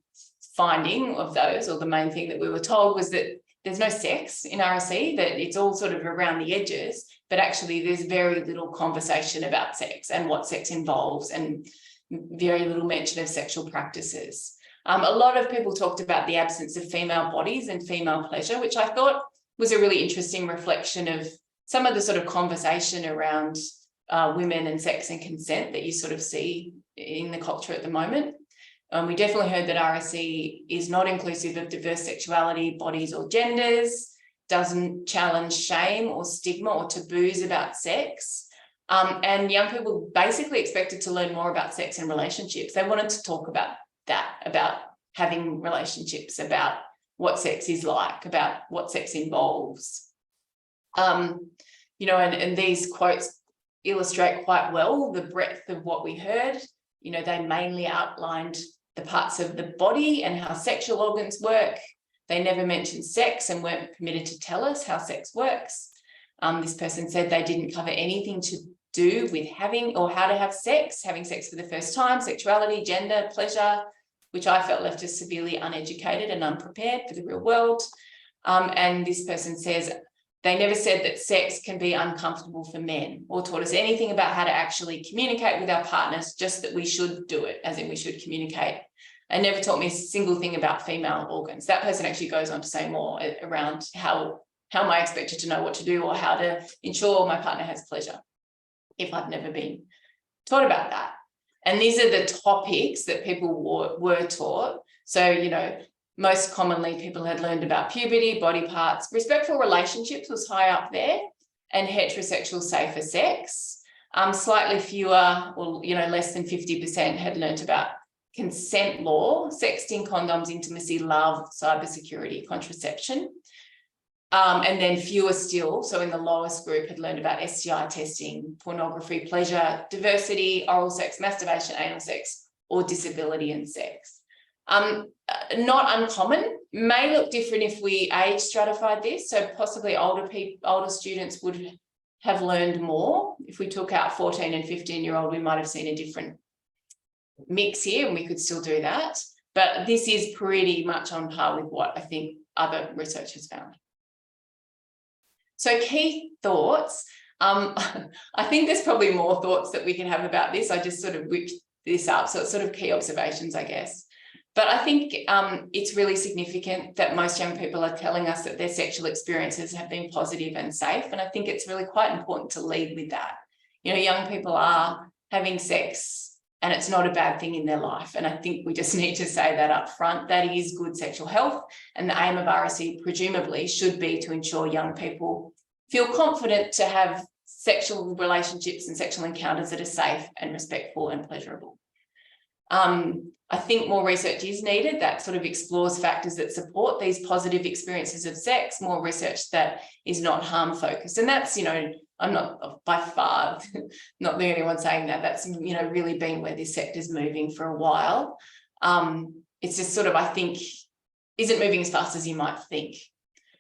finding of those, or the main thing that we were told, was that there's no sex in RSE, that it's all sort of around the edges, but actually there's very little conversation about sex and what sex involves, and very little mention of sexual practices. A lot of people talked about the absence of female bodies and female pleasure, which I thought was a really interesting reflection of some of the sort of conversation around women and sex and consent that you sort of see in the culture at the moment. We definitely heard that RSE is not inclusive of diverse sexuality, bodies or genders, doesn't challenge shame or stigma or taboos about sex. And young people basically expected to learn more about sex and relationships. They wanted to talk about that, about having relationships, about what sex is like, about what sex involves. You know, and these quotes illustrate quite well the breadth of what we heard. You know, they mainly outlined the parts of the body and how sexual organs work. They never mentioned sex and weren't permitted to tell us how sex works. This person said they didn't cover anything to do with having or how to have sex for the first time, sexuality, gender, pleasure, which I felt left us severely uneducated and unprepared for the real world. And this person says they never said that sex can be uncomfortable for men, or taught us anything about how to actually communicate with our partners, just that we should do it, as in we should communicate. And never taught me a single thing about female organs. That person actually goes on to say more around how am I expected to know what to do, or how to ensure my partner has pleasure if I've never been taught about that. And these are the topics that people were taught. So, you know, most commonly people had learned about puberty, body parts, respectful relationships was high up there, and heterosexual safer sex. Slightly fewer, or, you know, less than 50% had learned about consent law, sexting, condoms, intimacy, love, cybersecurity, contraception. And then fewer still, so in the lowest group, had learned about STI testing, pornography, pleasure, diversity, oral sex, masturbation, anal sex, or disability and sex. Not uncommon, may look different if we age stratified this, so possibly older students would have learned more. If we took out 14 and 15-year-old, we might have seen a different mix here, and we could still do that. But this is pretty much on par with what I think other research has found. So key thoughts. I think there's probably more thoughts that we can have about this. I just sort of whipped this up. So it's sort of key observations, I guess. But I think it's really significant that most young people are telling us that their sexual experiences have been positive and safe. And I think it's really quite important to lead with that. You know, young people are having sex and it's not a bad thing in their life. And I think we just need to say that up front. That is good sexual health. And the aim of RSE presumably should be to ensure young people feel confident to have sexual relationships and sexual encounters that are safe and respectful and pleasurable. I think more research is needed that sort of explores factors that support these positive experiences of sex, more research that is not harm focused. And that's, you know, I'm not by far not the only one saying that. That's, you know, really been where this sector is moving for a while. It's just sort of, I think, isn't moving as fast as you might think,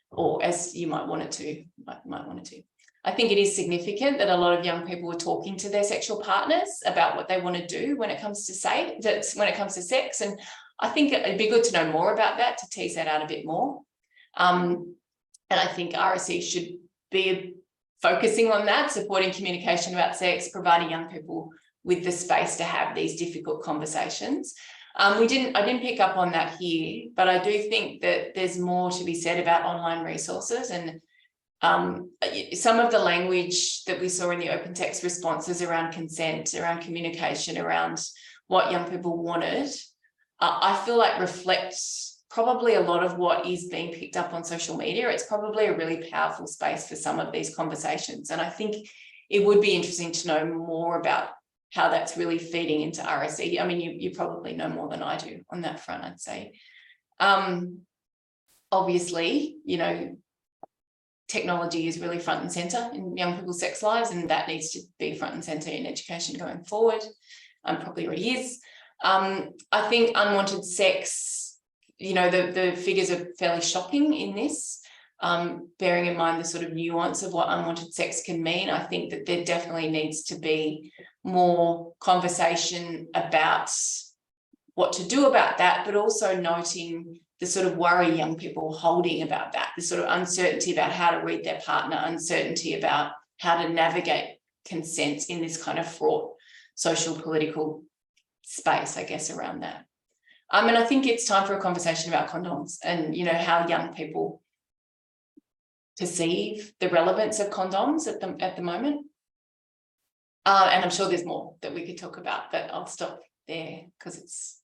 or as you might want it to, I think it is significant that a lot of young people are talking to their sexual partners about what they want to do when it comes to sex. And I think it'd be good to know more about that, to tease that out a bit more. And I think RSE should be focusing on that, supporting communication about sex, providing young people with the space to have these difficult conversations. I didn't pick up on that here, but I do think that there's more to be said about online resources, and some of the language that we saw in the open text responses around consent, around communication, around what young people wanted, I feel like reflects probably a lot of what is being picked up on social media. It's probably a really powerful space for some of these conversations. And I think it would be interesting to know more about how that's really feeding into RSE. I mean, you probably know more than I do on that front, I'd say. Obviously, you know, technology is really front and center in young people's sex lives, and that needs to be front and center in education going forward. Probably already is. I think unwanted sex, you know, the figures are fairly shocking in this, bearing in mind the sort of nuance of what unwanted sex can mean. I think that there definitely needs to be more conversation about what to do about that, but also noting the sort of worry young people holding about that, the sort of uncertainty about how to read their partner, uncertainty about how to navigate consent in this kind of fraught social political space, I guess, around that. And I think it's time for a conversation about condoms and, you know, how young people perceive the relevance of condoms at the moment. And I'm sure there's more that we could talk about, but I'll stop there because it's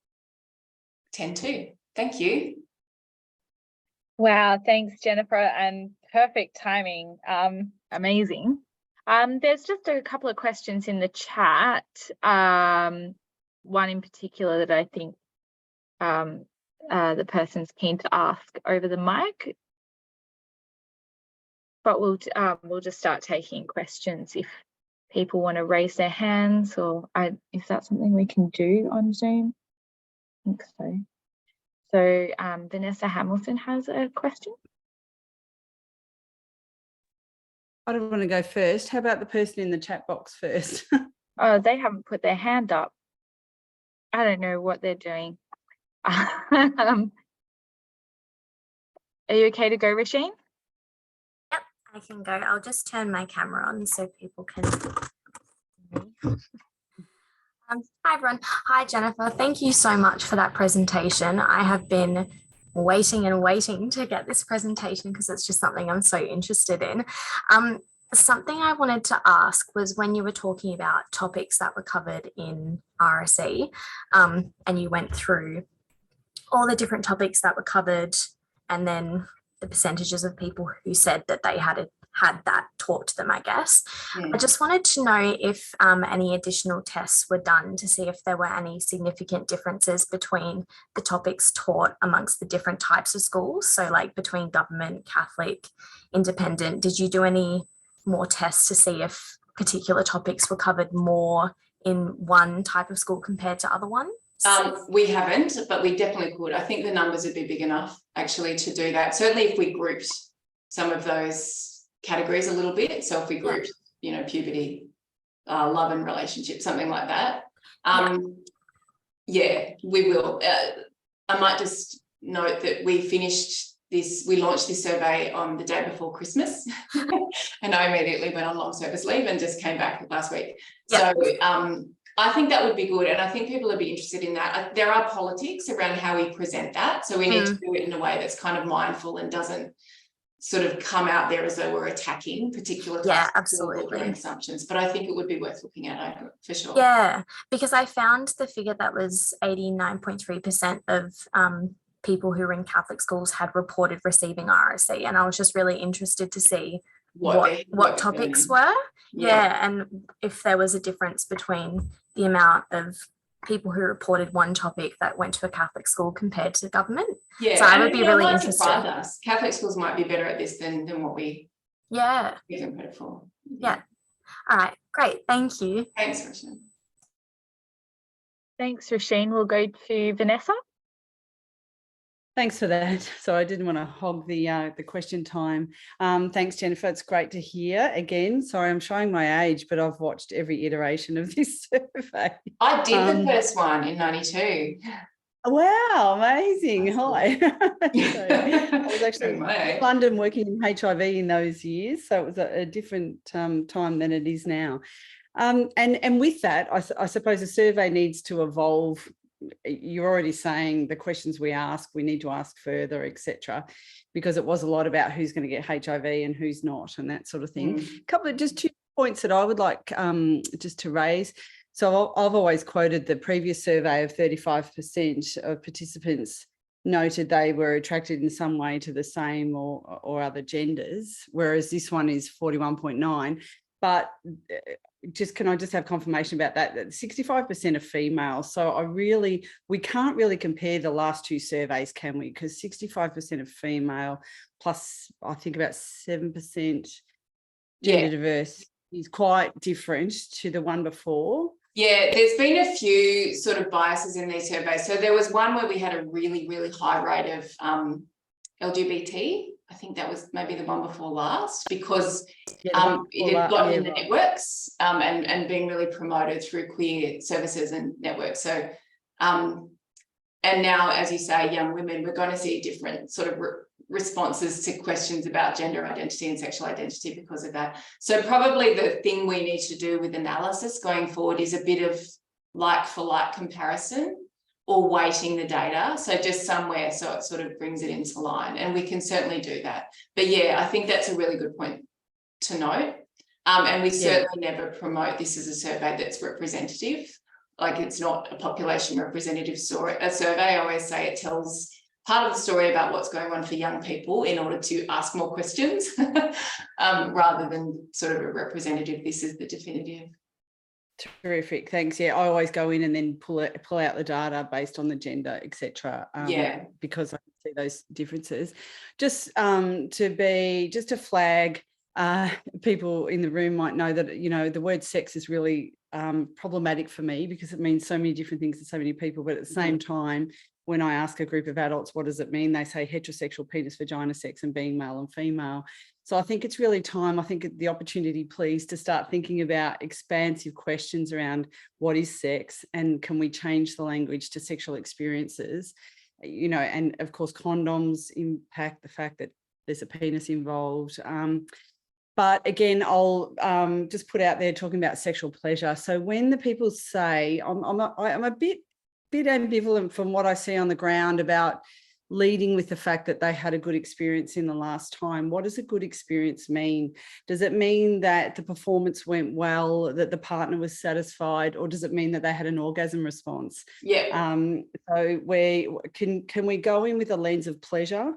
10:02. Thank you. Wow, thanks, Jennifer, and perfect timing. Amazing. There's just a couple of questions in the chat. One in particular that I think the person's keen to ask over the mic. But we'll just start taking questions if people want to raise their hands, or is that something we can do on Zoom? I think so. So Vanessa Hamilton has a question. I don't want to go first. How about the person in the chat box first? Oh, they haven't put their hand up. I don't know what they're doing. Are you okay to go, Rasheen? Yep, I can go. I'll just turn my camera on so people can see me. Hi, everyone. Hi, Jennifer. Thank you so much for that presentation. I have been waiting and waiting to get this presentation because it's just something I'm so interested in. Something I wanted to ask was when you were talking about topics that were covered in RSE, and you went through all the different topics that were covered and then the percentages of people who said that they had that taught to them, I guess. I just wanted to know if any additional tests were done to see if there were any significant differences between the topics taught amongst the different types of schools. So like between government, Catholic, independent. Did you do any more tests to see if particular topics were covered more in one type of school compared to other ones? We haven't, but we definitely could. I think the numbers would be big enough actually to do that. Certainly if we grouped some of those categories a little bit. So if we grouped, you know, puberty, love and relationship, something like that. Yeah, we will. I might just note that we launched this survey on the day before Christmas and I immediately went on long service leave and just came back last week. So I think that would be good, and I think people would be interested in that. There are politics around how we present that, so we need to do it in a way that's kind of mindful and doesn't sort of come out there as though we're attacking particular types of assumptions. But I think it would be worth looking at, for sure. Yeah, because I found the figure that was 89.3% of people who were in Catholic schools had reported receiving RSE, and I was just really interested to see what topics were. And if there was a difference between the amount of people who reported one topic that went to a Catholic school compared to government. So I would be really interested. Catholic schools might be better at this than what we give them credit for. All right, great, thank you. Thanks, Rasheen. Thanks, Rasheen. We'll go to Vanessa. Thanks for that. So I didn't want to hog the question time. Thanks, Jennifer. It's great to hear again. Sorry, I'm showing my age, but I've watched every iteration of this survey. I did the first one in 92. Wow, amazing. Hi. So I was actually in London working in HIV in those years. So it was a different time than it is now. And with that, I suppose a survey needs to evolve. You're already saying the questions we ask, we need to ask further, etc., because it was a lot about who's going to get HIV and who's not and that sort of thing. A couple of just 2 points that I would like just to raise. So I've always quoted the previous survey of 35% of participants noted they were attracted in some way to the same or other genders, whereas this one is 41.9. But can I just have confirmation about that 65% are female. So we can't really compare the last two surveys, can we? Because 65% are female plus I think about 7% gender diverse is quite different to the one before. Yeah, there's been a few sort of biases in these surveys. So there was one where we had a really, really high rate of LGBT. I think that was maybe the one before last, because it had got in the networks and being really promoted through queer services and networks. So, and now, as you say, young women, we're going to see different sort of responses to questions about gender identity and sexual identity because of that. So probably the thing we need to do with analysis going forward is a bit of like for like comparison, or weighting the data, so just somewhere so it sort of brings it into line, and we can certainly do that. But yeah, I think that's a really good point to note, and we certainly never promote this as a survey that's representative. Like, it's not a population representative survey. I always say it tells part of the story about what's going on for young people in order to ask more questions rather than sort of a representative, this is the definitive. Terrific, thanks. Yeah, I always go in and then pull out the data based on the gender, etc. Because I can see those differences. Just to flag, people in the room might know that, you know, the word sex is really problematic for me because it means so many different things to so many people. But at the same time, when I ask a group of adults, what does it mean? They say heterosexual, penis, vagina, sex, and being male and female. So I think it's really time, I think the opportunity, please, to start thinking about expansive questions around what is sex and can we change the language to sexual experiences, you know, and of course, condoms impact the fact that there's a penis involved. But again, I'll just put out there talking about sexual pleasure. So when the people say, I'm a bit ambivalent from what I see on the ground about leading with the fact that they had a good experience in the last time. What does a good experience mean? Does it mean that the performance went well, that the partner was satisfied, or does it mean that they had an orgasm response? Yeah. So can we go in with a lens of pleasure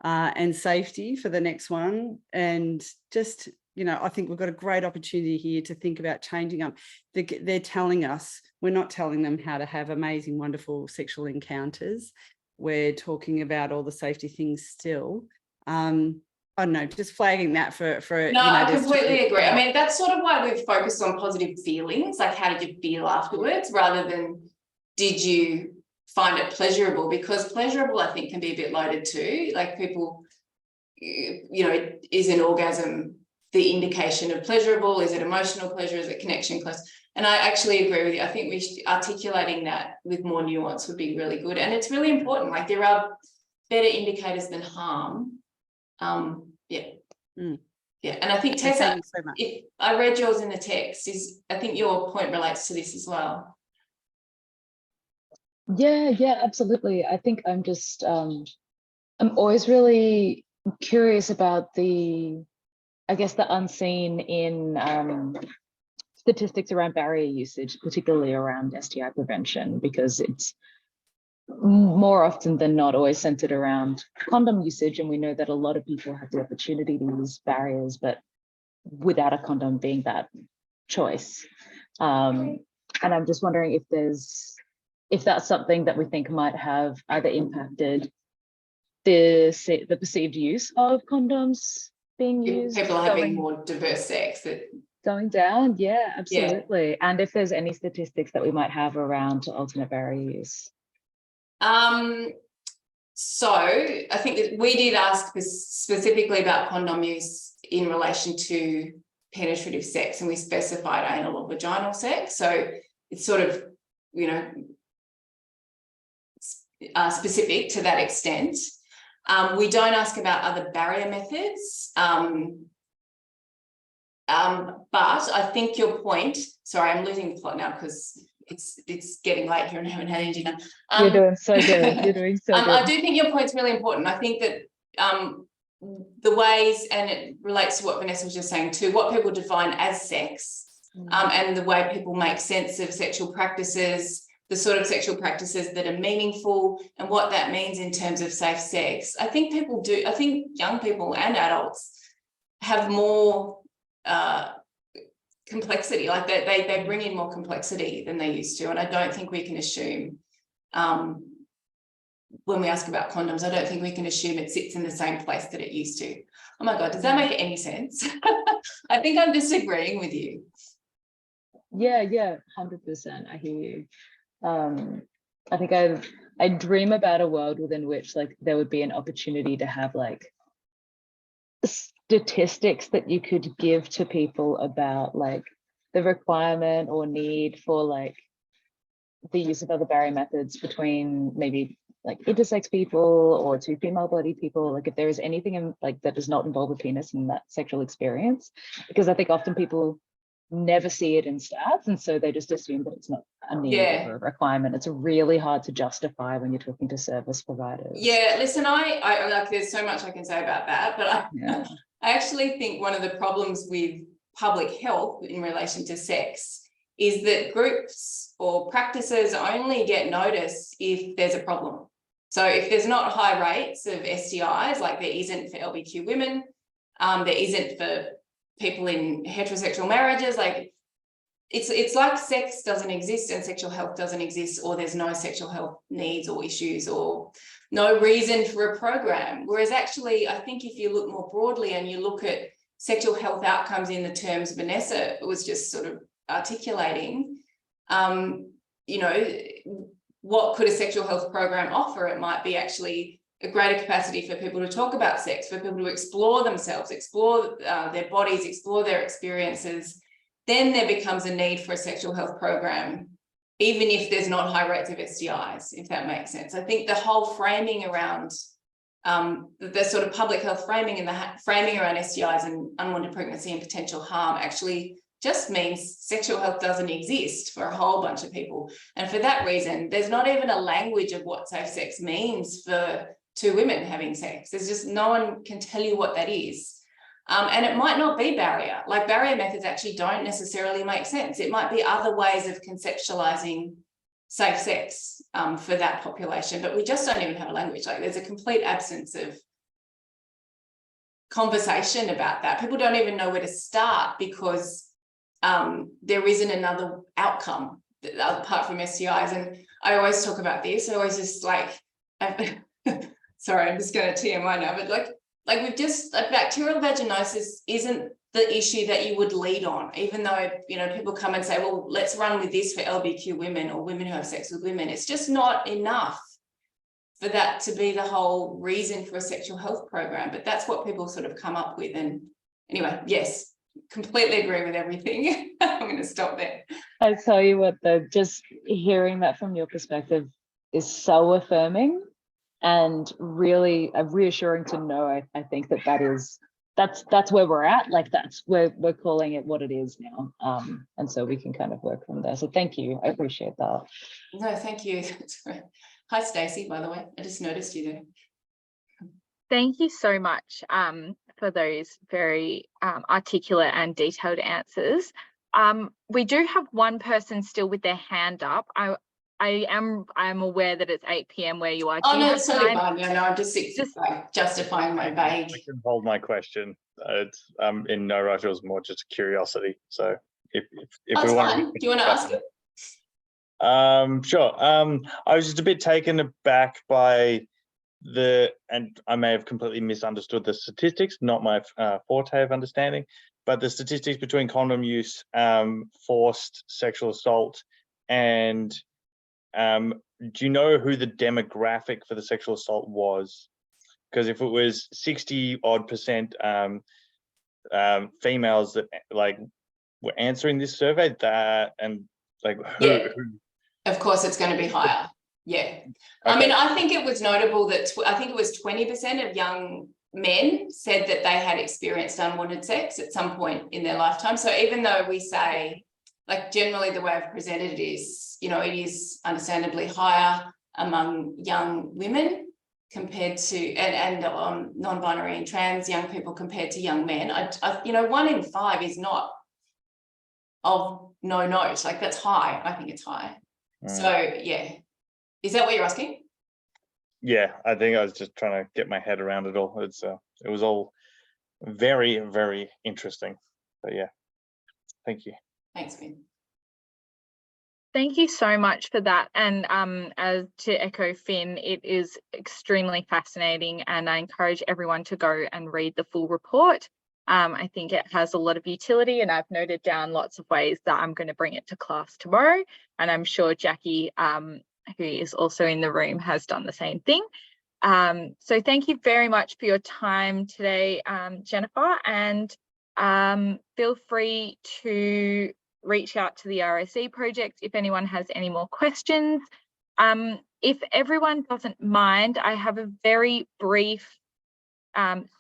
and safety for the next one? And just, you know, I think we've got a great opportunity here to think about changing up. They're telling us, we're not telling them how to have amazing, wonderful sexual encounters. We're talking about all the safety things still. I don't know, just flagging that for no, you know, I completely agree. I mean, that's sort of why we've focused on positive feelings, like how did you feel afterwards, rather than did you find it pleasurable? Because pleasurable, I think, can be a bit loaded too. Like people, you know, is an orgasm the indication of pleasurable? Is it emotional pleasure? Is it connection close? And I actually agree with you. I think articulating that with more nuance would be really good. And it's really important. Like there are better indicators than harm. Yeah. And I think, Tessa, if I read yours in the text, I think your point relates to this as well. Yeah, absolutely. I think I'm just, I'm always really curious about I guess the unseen in statistics around barrier usage, particularly around STI prevention, because it's more often than not always centered around condom usage. And we know that a lot of people have the opportunity to use barriers, but without a condom being that choice. And I'm just wondering if that's something that we think might have either impacted the perceived use of condoms being used. People having more diverse sex. Going down, yeah, absolutely. Yeah. And if there's any statistics that we might have around alternate barrier use. So I think that we did ask specifically about condom use in relation to penetrative sex, and we specified anal or vaginal sex. So it's sort of, you know, specific to that extent. We don't ask about other barrier methods. But I think your point, sorry, I'm losing the plot now because it's getting late here and I haven't had energy now. You're doing so good. You're doing so good. I do think your point's really important. I think that the ways, and it relates to what Vanessa was just saying too, what people define as sex, and the way people make sense of sexual practices, the sort of sexual practices that are meaningful, and what that means in terms of safe sex. I think young people and adults have more complexity, like they bring in more complexity than they used to. And I don't think we can assume, when we ask about condoms, I don't think we can assume it sits in the same place that it used to. Oh my God, does that make any sense? I think I'm disagreeing with you. Yeah, 100%. I hear you. I think I dream about a world within which like there would be an opportunity to have like statistics that you could give to people about like the requirement or need for like the use of other barrier methods between maybe like intersex people or two female-bodied people, like if there is anything in, like that does not involve a penis in that sexual experience, because I think often people never see it in stats, and so they just assume that it's not a need or a requirement. It's really hard to justify when you're talking to service providers. Yeah, listen, I like there's so much I can say about that, but I actually think one of the problems with public health in relation to sex is that groups or practices only get noticed if there's a problem. So if there's not high rates of STIs, like there isn't for LGBTQ women, there isn't for people in heterosexual marriages, like it's like sex doesn't exist and sexual health doesn't exist, or there's no sexual health needs or issues or no reason for a program. Whereas actually, I think if you look more broadly and you look at sexual health outcomes in the terms Vanessa was just sort of articulating, you know, what could a sexual health program offer? It might be actually a greater capacity for people to talk about sex, for people to explore themselves, explore their bodies, explore their experiences. Then there becomes a need for a sexual health program, even if there's not high rates of STIs, if that makes sense. I think the whole framing around the sort of public health framing and the framing around STIs and unwanted pregnancy and potential harm actually just means sexual health doesn't exist for a whole bunch of people. And for that reason, there's not even a language of what safe sex means for two women having sex. There's just no one can tell you what that is. And it might not be barrier, like barrier methods actually don't necessarily make sense. It might be other ways of conceptualizing safe sex for that population, but we just don't even have a language. Like there's a complete absence of conversation about that. People don't even know where to start because there isn't another outcome apart from STIs. And I always talk about this. I always just like, sorry, I'm just going to TMI now, but like we've just, like bacterial vaginosis isn't the issue that you would lead on, even though, you know, people come and say, well, let's run with this for LBQ women or women who have sex with women. It's just not enough for that to be the whole reason for a sexual health program. But that's what people sort of come up with. And anyway, yes, completely agree with everything. I'm going to stop there. I tell you what, though, just hearing that from your perspective is so affirming and really reassuring to know. I think that's where we're at. Like we're calling it what it is now, and so we can kind of work from there. So thank you, I appreciate that. No, thank you. Hi, Stacey, by the way, I just noticed you there. Thank you so much for those very articulate and detailed answers. We do have one person still with their hand up. I'm aware that it's 8 p.m. where you are. Oh, no, it's totally fine. Yeah, no, I'm just like justifying my vague. I can hold my question. It's in no rush. It was more just curiosity. So if we want, do you want to ask it? Sure. I was just a bit taken aback by and I may have completely misunderstood the statistics, not my forte of understanding, but the statistics between condom use, forced sexual assault, and do you know who the demographic for the sexual assault was? Because if it was 60% females that like were answering this survey, who? Of course, it's going to be higher. Yeah. Okay. I mean, I think it was notable that I think it was 20% of young men said that they had experienced unwanted sex at some point in their lifetime. So even though we say, like, generally the way I've presented it is, you know, it is understandably higher among young women compared to and non-binary and trans young people compared to young men. You know, 1 in 5 is not of no note. Like, that's high. I think it's high. So yeah. Is that what you're asking? Yeah, I think I was just trying to get my head around it all. It was all very, very interesting. But yeah, thank you. Thanks, Ben. Thank you so much for that. And as to echo Finn, it is extremely fascinating, and I encourage everyone to go and read the full report. I think it has a lot of utility, and I've noted down lots of ways that I'm going to bring it to class tomorrow. And I'm sure Jackie, who is also in the room, has done the same thing. So thank you very much for your time today, Jennifer, and feel free to reach out to the RSE project if anyone has any more questions. If everyone doesn't mind, I have a very brief,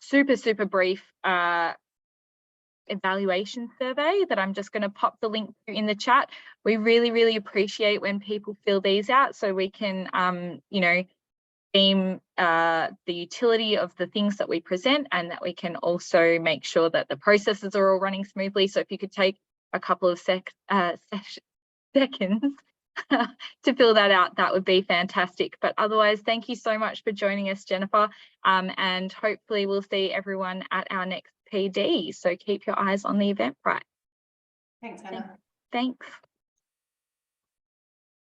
super brief evaluation survey that I'm just going to pop the link to in the chat. We really appreciate when people fill these out so we can, you know, deem the utility of the things that we present, and that we can also make sure that the processes are all running smoothly. So if you could take a couple of seconds to fill that out, that would be fantastic. But otherwise, thank you so much for joining us, Jennifer, and hopefully we'll see everyone at our next PD. So keep your eyes on the Eventbrite. Thanks, Hannah. Thanks.